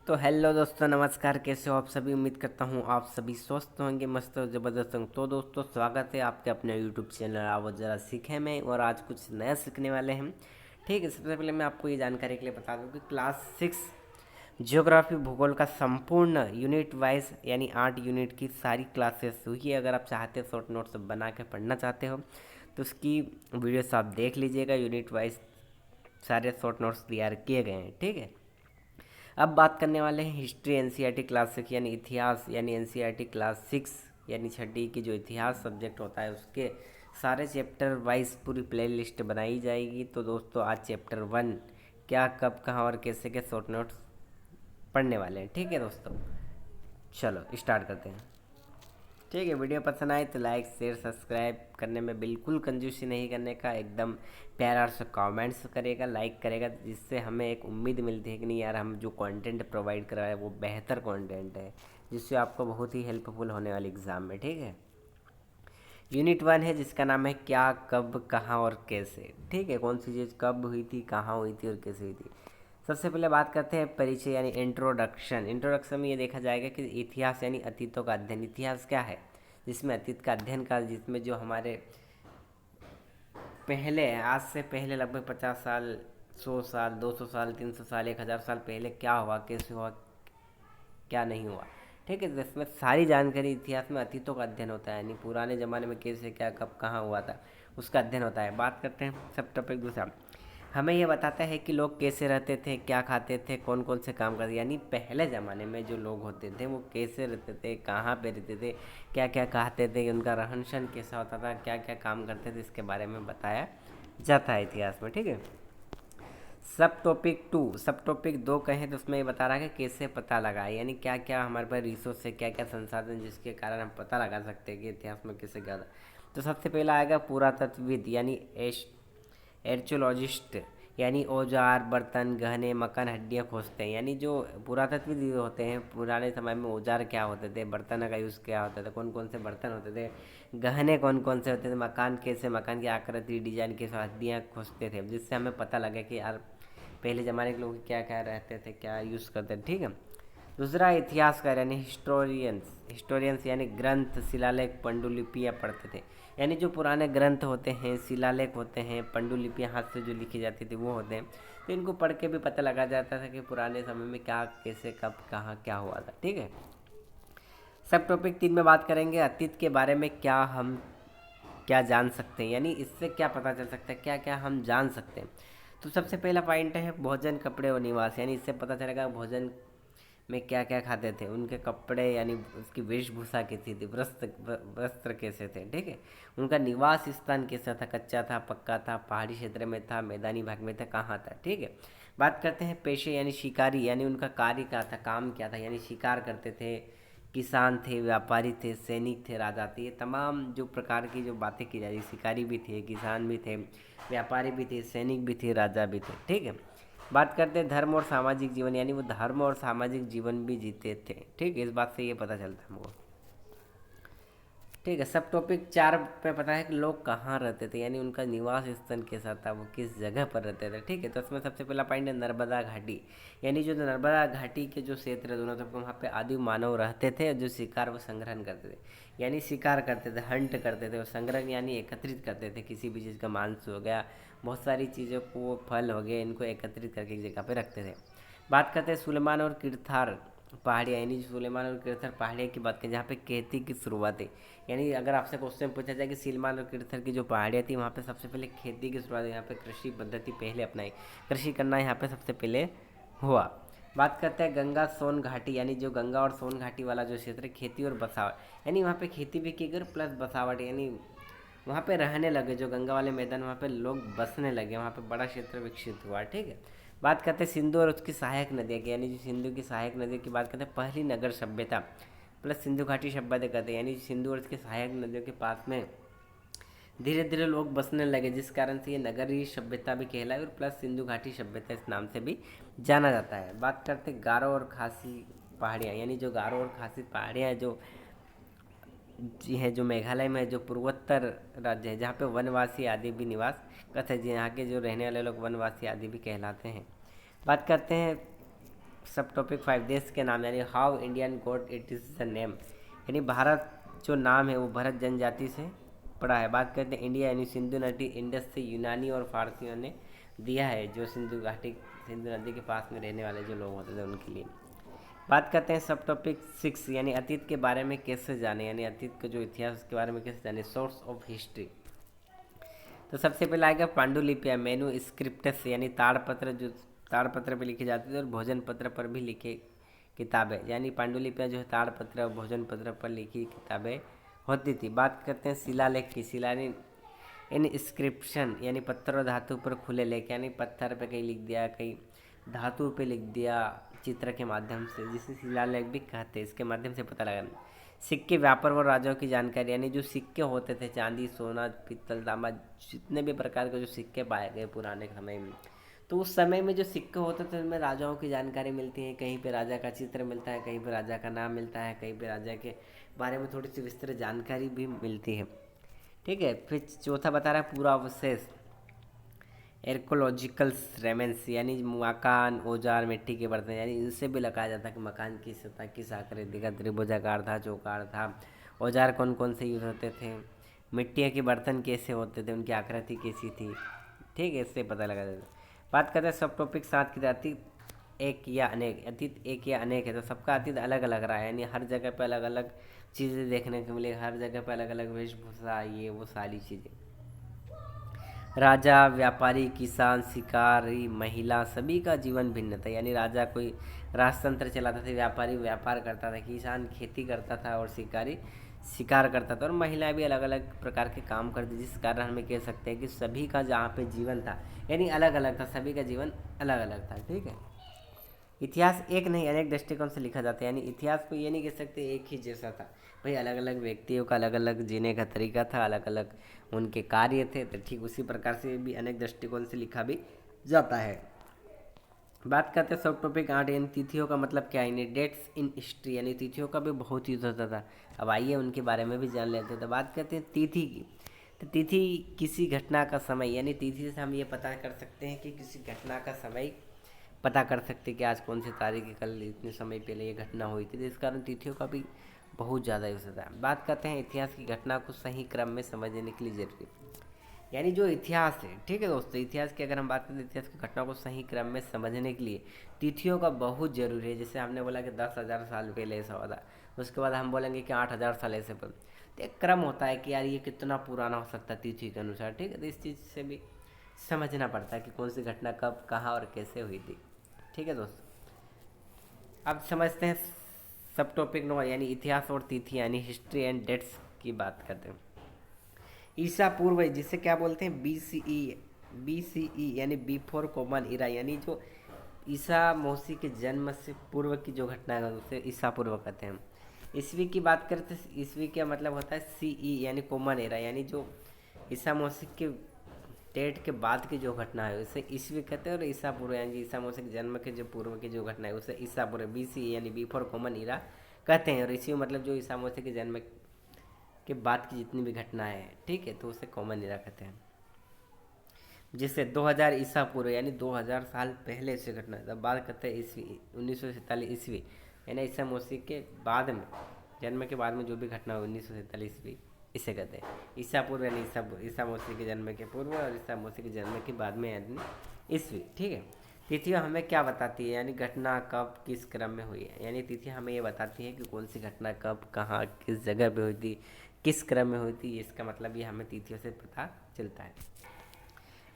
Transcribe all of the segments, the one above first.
तो हेलो दोस्तों, नमस्कार। कैसे हो आप सभी? उम्मीद करता हूँ आप सभी स्वस्थ होंगे, मस्त और ज़बरदस्त होंगे। तो दोस्तों, स्वागत है आपके अपने यूट्यूब चैनल आओ ज़रा सीखें में। और आज कुछ नया सीखने वाले हैं। ठीक है, सबसे पहले मैं आपको ये जानकारी के लिए बता दूँ कि क्लास 6 जियोग्राफी भूगोल का संपूर्ण यूनिट वाइज यानी 8 यूनिट की सारी क्लासेस हुई है। अगर आप चाहते हो शॉर्ट नोट्स बना के पढ़ना चाहते हो तो उसकी वीडियोस आप देख लीजिएगा। यूनिट वाइज सारे शॉर्ट नोट्स तैयार किए गए हैं। ठीक है, अब बात करने वाले हैं हिस्ट्री एनसीईआरटी क्लास 6 यानी इतिहास यानी एनसीईआरटी क्लास 6 यानी छठी की जो इतिहास सब्जेक्ट होता है उसके सारे चैप्टर वाइज पूरी प्ले लिस्ट बनाई जाएगी। तो दोस्तों, आज चैप्टर 1 क्या कब कहाँ और कैसे के शॉर्ट नोट्स पढ़ने वाले हैं। ठीक है दोस्तों, चलो स्टार्ट करते हैं। ठीक है, वीडियो पसंद आए तो लाइक शेयर सब्सक्राइब करने में बिल्कुल कंजूसी नहीं करने का, एकदम प्यार से कमेंट्स करेगा, लाइक करेगा, जिससे हमें एक उम्मीद मिलती है कि नहीं यार, हम जो कंटेंट प्रोवाइड कर रहे हैं वो बेहतर कंटेंट है, जिससे आपको बहुत ही हेल्पफुल होने वाली एग्ज़ाम में। ठीक है, यूनिट 1 है जिसका नाम है क्या कब कहाँ और कैसे। ठीक है, कौन सी चीज़ कब हुई थी, कहाँ हुई थी और कैसे हुई थी। सबसे पहले बात करते हैं परिचय यानी इंट्रोडक्शन। इंट्रोडक्शन में ये देखा जाएगा कि इतिहास यानी अतीतों का अध्ययन। इतिहास क्या है? जिसमें अतीत का अध्ययन का, जिसमें जो हमारे पहले, आज से पहले लगभग 50 साल, 100 साल, 200 साल, 300 साल, 1000 साल पहले क्या हुआ, कैसे हुआ, क्या नहीं हुआ। ठीक है, तो इसमें सारी जानकारी इतिहास में अतीतों का अध्ययन होता है, यानी पुराने ज़माने में कैसे क्या कब कहाँ हुआ था उसका अध्ययन होता है। बात करते हैं सब टॉपिक दूसरा, हमें यह बताता है कि लोग कैसे रहते थे, क्या खाते थे, कौन कौन से काम करते, यानी पहले ज़माने में जो लोग होते थे वो कैसे रहते थे, कहाँ पे रहते थे, क्या क्या खाते थे, उनका रहन सहन कैसा होता था, क्या क्या काम करते थे, इसके बारे में बताया जाता है इतिहास में। ठीक है, सब टॉपिक 2 कहें तो उसमें ये बता रहा है कि कैसे पता लगाए, यानी क्या क्या हमारे पास रिसोर्स है, क्या क्या संसाधन जिसके कारण हम पता लगा सकते हैं कि इतिहास में कैसे क्या था। तो सबसे पहला आएगा पुरातत्वविद यानी एर्चोलॉजिस्ट, यानी औजार बर्तन गहने मकान हड्डियाँ खोजते हैं। यानी जो पुरातत्वविद होते हैं, पुराने समय में औजार क्या होते थे, बर्तन का यूज़ क्या होता था, कौन कौन से बर्तन होते थे, गहने कौन कौन से होते थे, मकान कैसे, मकान की आकृति डिजाइन कैसे, हड्डियाँ खोजते थे, जिससे हमें पता लगे कि यार पहले ज़माने के लोग क्या क्या रहते थे, क्या यूज़ करते थे। ठीक है, दूसरा इतिहासकार यानी हिस्टोरियंस यानी ग्रंथ शिलालेख पांडुलिपियाँ पढ़ते थे। यानी जो पुराने ग्रंथ होते हैं, शिलालेख होते हैं, पांडुलिपियाँ हाथ से जो लिखी जाती थी वो होते हैं, तो इनको पढ़ के भी पता लगा जाता था कि पुराने समय में क्या कैसे कब कहाँ क्या हुआ था। ठीक है, सब टॉपिक 3 में बात करेंगे अतीत के बारे में, क्या जान सकते हैं, यानी इससे क्या पता चल सकता है, क्या क्या हम जान सकते हैं। तो सबसे पहला पॉइंट है भोजन कपड़े और निवास, यानी इससे पता चलेगा भोजन में क्या क्या खाते थे, उनके कपड़े यानी उसकी वेशभूषा कैसी थी, वस्त्र कैसे थे। ठीक है, उनका निवास स्थान कैसा था, कच्चा था, पक्का था, पहाड़ी क्षेत्र में था, मैदानी भाग में था, कहाँ था। ठीक है, बात करते हैं पेशे यानी शिकारी, यानी उनका कार्य क्या था, काम क्या था, यानी शिकार करते थे, किसान थे, व्यापारी थे, सैनिक थे, राजा थे। ये तमाम जो प्रकार की जो बातें की जा रही, शिकारी भी थे, किसान भी थे, व्यापारी भी थे, सैनिक भी थे, राजा भी थे। ठीक है, बात करते हैं धर्म और सामाजिक जीवन, यानी वो धर्म और सामाजिक जीवन भी जीते थे। ठीक है, इस बात से ये पता चलता है हमको। ठीक है, सब टॉपिक 4 पे पता है कि लोग कहाँ रहते थे, यानी उनका निवास स्थान कैसा था, वो किस जगह पर रहते थे। ठीक है, तो इसमें सबसे पहला पॉइंट है नर्मदा घाटी, यानी जो नर्मदा घाटी के जो क्षेत्र है दोनों तरफ, वहाँ पे आदि मानव रहते थे, जो शिकार व संग्रहण करते थे, यानी शिकार करते थे, हंट करते थे, और संग्रहण यानी एकत्रित करते थे, किसी भी चीज़ का मांस हो गया, बहुत सारी चीज़ों को, फल हो गए, इनको एकत्रित करके एक जगह पर रखते थे। बात करते हैं सुलेमान और किरथार पहाड़ियाँ, यानी सुलेमान और किरथर पहाड़ियाँ की बात करें जहाँ पे खेती की शुरुआत है। यानी अगर आपसे क्वेश्चन पूछा जाए कि सिलमान और किरथर की जो पहाड़ियाँ थी वहाँ पे सबसे पहले खेती की शुरुआत, यहाँ पे कृषि पद्धति पहले अपनाई, कृषि करना यहाँ पे सबसे पहले हुआ। बात करते हैं गंगा सोन घाटी, यानी जो गंगा और सोन घाटी वाला जो क्षेत्र है, खेती और बसावट, यानी वहाँ पे खेती भी की गई प्लस बसावट, यानी वहाँ पे रहने लगे, जो गंगा वाले मैदान वहाँ पे लोग बसने लगे, वहाँ पे बड़ा क्षेत्र विकसित हुआ। ठीक है, बात करते हैं सिंधु और उसकी सहायक नदियाँ की, यानी जो सिंधु की सहायक नदी की बात करते हैं, पहली नगर सभ्यता प्लस सिंधु घाटी सभ्यता कहते हैं, यानी सिंधु और उसकी सहायक नदियों के पास में धीरे धीरे लोग बसने लगे, जिस कारण से ये नगरीय सभ्यता भी कहलाई और प्लस सिंधु घाटी सभ्यता इस नाम से भी जाना जाता है। बात करते हैं गारो और खासी पहाड़ियाँ, यानी जो गारो और खासी पहाड़ियाँ जो जी हैं, जो मेघालय में जो पूर्वोत्तर राज्य है, जहाँ पे वनवासी आदि भी निवास करते हैं, यहाँ के जो रहने वाले लोग वनवासी आदि भी कहलाते हैं। बात करते हैं सब टॉपिक 5 देश के नाम, यानी how Indian got it is the name, यानी भारत जो नाम है वो भरत जनजाति से पड़ा है। बात करते हैं इंडिया, यानी सिंधु नदी इंडस से यूनानी और फारसियों ने दिया है, जो सिंधु नदी के पास में रहने वाले जो लोग होते थे उनके लिए। बात करते हैं सब टॉपिक 6, यानी अतीत के बारे में कैसे जाने, यानी अतीत का जो इतिहास के बारे में कैसे जाने, सोर्स ऑफ हिस्ट्री। तो सबसे पहले आएगा पांडुलिपियाँ, मेनू स्क्रिप्टस, यानी ताड़पत्र, जो ताड़पत्र पे लिखे जाते थे और भोजन पत्र पर भी लिखे किताबें, यानी पांडुलिपियाँ जो है ताड़पत्र और भोजन पत्र पर लिखी किताबें होती थी। बात करते हैं शिलालेख की, इंस्क्रिप्शन, यानी पत्थर और धातु पर खुले लेख, यानी पत्थर पे कहीं लिख दिया, कहीं धातु पे लिख दिया चित्र के माध्यम से, जिसे शिलालेख भी कहते हैं। इसके माध्यम से पता लगा। सिक्के, व्यापार और राजाओं की जानकारी, यानी जो सिक्के होते थे चांदी, सोना, पीतल, तांबा, जितने भी प्रकार के जो सिक्के पाए गए पुराने समय में, तो उस समय में जो सिक्के होते थे उनमें राजाओं की जानकारी मिलती है। कहीं पे राजा का चित्र मिलता है, कहीं पे राजा का नाम मिलता है, कहीं पे राजा के बारे में थोड़ी सी विस्तृत जानकारी भी मिलती है। ठीक है। फिर चौथा बता रहा है पूरा अवशेष, एर्कोलॉजिकल रेमेंस, यानी मकान, औजार, मिट्टी के बर्तन, यानी इनसे भी लगाया जाता है कि मकान की सतह किस आकृति का, त्रिभुजाकार था, चौकार था, औजार कौन कौन से यूज होते थे, मिट्टी के बर्तन कैसे होते थे, उनकी आकृति कैसी थी। ठीक है, इससे पता लगा जाता है। बात करते हैं सब टॉपिक 7 की, अतीत एक या अनेक, अतीत एक या अनेक है तो सबका अतीत अलग अलग रहा है, यानी हर जगह पे अलग अलग चीज़ें देखने को मिले, हर जगह पे अलग अलग वेशभूषा, ये वो सारी चीज़ें। राजा, व्यापारी, किसान, शिकारी, महिला, सभी का जीवन भिन्न था, यानी राजा कोई राजतंत्र चलाता था, व्यापारी व्यापार करता था, किसान खेती करता था और शिकारी शिकार करता था, और महिलाएं भी अलग अलग प्रकार के काम करती, जिस कारण हमें कह सकते हैं कि सभी का जहाँ पे जीवन था यानी अलग अलग था, सभी का जीवन अलग अलग था। ठीक है। इतिहास एक नहीं अनेक दृष्टिकोण से लिखा जाता है, यानी इतिहास को ये नहीं कह सकते एक ही जैसा था, भाई अलग अलग व्यक्तियों का अलग अलग जीने का तरीका था, अलग अलग उनके कार्य थे, तो ठीक उसी प्रकार से भी अनेक दृष्टिकोण से लिखा भी जाता है। बात करते हैं सब टॉपिक 8, यानी तिथियों का मतलब क्या है, डेट्स इन हिस्ट्री, यानी तिथियों का भी बहुत यूज होता था। अब आइए उनके बारे में भी जान लेते हैं। तो बात करते हैं तिथि की, तो तिथि किसी घटना का समय, यानी तिथि से हम ये पता कर सकते हैं कि किसी घटना का समय पता कर सकते हैं कि आज कौन सी तारीख है, कल इतने समय पहले ये घटना हुई थी, तो इस कारण तिथियों का भी बहुत ज़्यादा यूज होता है। बात करते हैं इतिहास की घटना को सही क्रम में समझने के लिए जरूरी, यानी जो इतिहास है, ठीक है दोस्तों, इतिहास की अगर हम बात करें तो इतिहास की घटना को सही क्रम में समझने के लिए तिथियों का बहुत जरूरी है। जैसे हमने बोला कि 10,000 साल पहले ऐसा हुआ था, उसके बाद हम बोलेंगे कि 8,000 साल ऐसे पर, तो एक क्रम होता है कि यार ये कितना पुराना हो सकता है तिथि के अनुसार। ठीक है, तो इस चीज़ से भी समझना पड़ता है कि कौन सी घटना कब, कहाँ और कैसे हुई थी। ठीक है दोस्तों, अब समझते हैं सब टॉपिक 9, यानी इतिहास और तिथि, यानी हिस्ट्री एंड डेट्स की बात करते हैं। ईसा पूर्व, जिसे क्या बोलते हैं, बी सी ई, यानी बिफोर कॉमन इरा, यानी जो ईसा मसीह के जन्म से पूर्व की जो घटना है उसे ईसा पूर्व कहते हैं। ईस्वी की बात करते हैं, ईस्वी का मतलब होता है CE, यानी कॉमन एरा, यानी जो ईसा मसीह के डेट के बाद की जो घटना है उसे ईस्वी कहते हैं, और ईसा पूर्व यानी ईसा मसीह के जन्म के जो पूर्व की जो घटना है उसे ईसा पूर्व BCE यानी बिफोर कॉमन इरा कहते हैं। और ईस्वी मतलब जो ईसा मसीह के जन्म के बाद की जितनी भी घटनाएं हैं, ठीक है, तो उसे कॉमन इरा कहते हैं। जिससे 2000 ईसा पूर्व यानी 2000 साल पहले से घटना है। तब बात करते हैं ईस्वी 1947 ईस्वी, यानी ईसा मसीह के बाद में, जन्म के बाद में जो भी घटना हुई 1947 ईस्वी, इसे कहते हैं ईसा पूर्व, यानी ईसा मसीह के जन्म के पूर्व, और ईसा मसीह के जन्म के बाद में यानी ईस्वी। ठीक है। तिथि हमें क्या बताती है, यानी घटना कब किस क्रम में हुई है, यानी तिथि हमें ये बताती है कि कौन सी घटना कब कहाँ किस जगह पे हुई थी, किस क्रम में हुई थी। इसका मतलब ये हमें तिथियों से पता चलता है।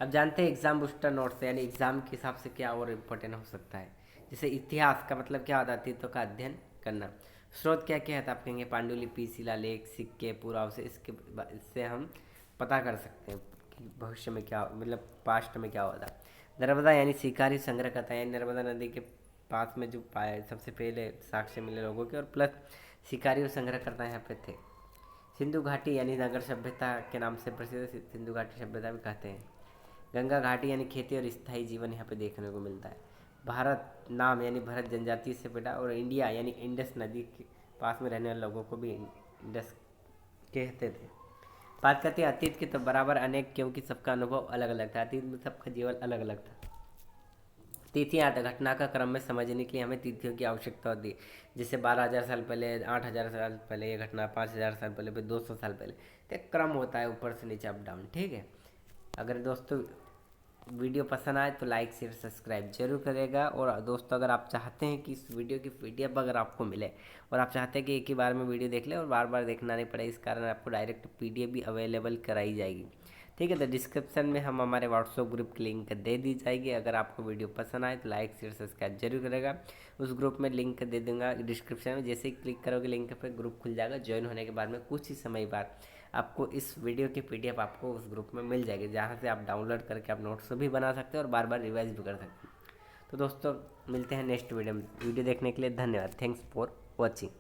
अब जानते हैं एग्जाम बूस्टर नोट्स, यानी एग्जाम के हिसाब से क्या और इम्पोर्टेंट हो सकता है। जैसे इतिहास का मतलब क्या होता है, तिथियों का अध्ययन करना। स्रोत क्या क्या है, तो आप कहेंगे पांडुलिपि, शिलालेख, सिक्के, पुरावशेष, इससे हम पता कर सकते हैं कि भविष्य में क्या, मतलब पास्ट में क्या होता है। नर्मदा यानी शिकारी संग्रह करता है, यानी नर्मदा नदी के पास में जो पाए सबसे पहले साक्ष्य मिले लोगों के, और प्लस शिकारी और संग्रह करता यहाँ पे थे। सिंधु घाटी यानी नगर सभ्यता के नाम से प्रसिद्ध सिंधु घाटी सभ्यता भी कहते हैं। गंगा घाटी यानी खेती और स्थायी जीवन यहाँ पे देखने को मिलता है। भारत नाम यानी भरत जनजाति से पैदा, और इंडिया यानी इंडस नदी के पास में रहने वाले लोगों को भी इंडस कहते थे। बात करते हैं अतीत की, तो बराबर अनेक, क्योंकि सबका अनुभव अलग अलग था, अतीत में सबका जीवन अलग अलग था। तिथियां घटना का क्रम में समझने के लिए हमें तिथियों की आवश्यकता होती है। जैसे 12,000 साल पहले, 8,000 साल पहले ये घटना, 5,000 साल पहले, फिर 200 साल पहले। तो एक क्रम होता है ऊपर से नीचे, अप डाउन। ठीक है। अगर दोस्तों वीडियो पसंद आए तो लाइक शेयर सब्सक्राइब जरूर करेगा। और दोस्तों अगर आप चाहते हैं कि इस वीडियो की पीडीएफ अगर आपको मिले, और आप चाहते हैं कि एक ही बार में वीडियो देख ले और बार बार देखना नहीं पड़े, इस कारण आपको डायरेक्ट पीडीएफ भी अवेलेबल कराई जाएगी। ठीक है। तो डिस्क्रिप्शन में हम हमारे व्हाट्सएप ग्रुप की लिंक दे दी जाएगी। अगर आपको वीडियो पसंद आए तो लाइक शेयर सब्सक्राइब जरूर करेगा। उस ग्रुप में लिंक दे दूंगा डिस्क्रिप्शन में, जैसे ही क्लिक करोगे लिंक पे ग्रुप खुल जाएगा। ज्वाइन होने के बाद में कुछ ही समय बाद आपको इस वीडियो की पीडीएफ आपको उस ग्रुप में मिल जाएगी, जहाँ से आप डाउनलोड करके आप नोट्स भी बना सकते हो और बार बार रिवाइज भी कर सकते हो। तो दोस्तों मिलते हैं नेक्स्ट वीडियो में। वीडियो देखने के लिए धन्यवाद। Thanks for watching.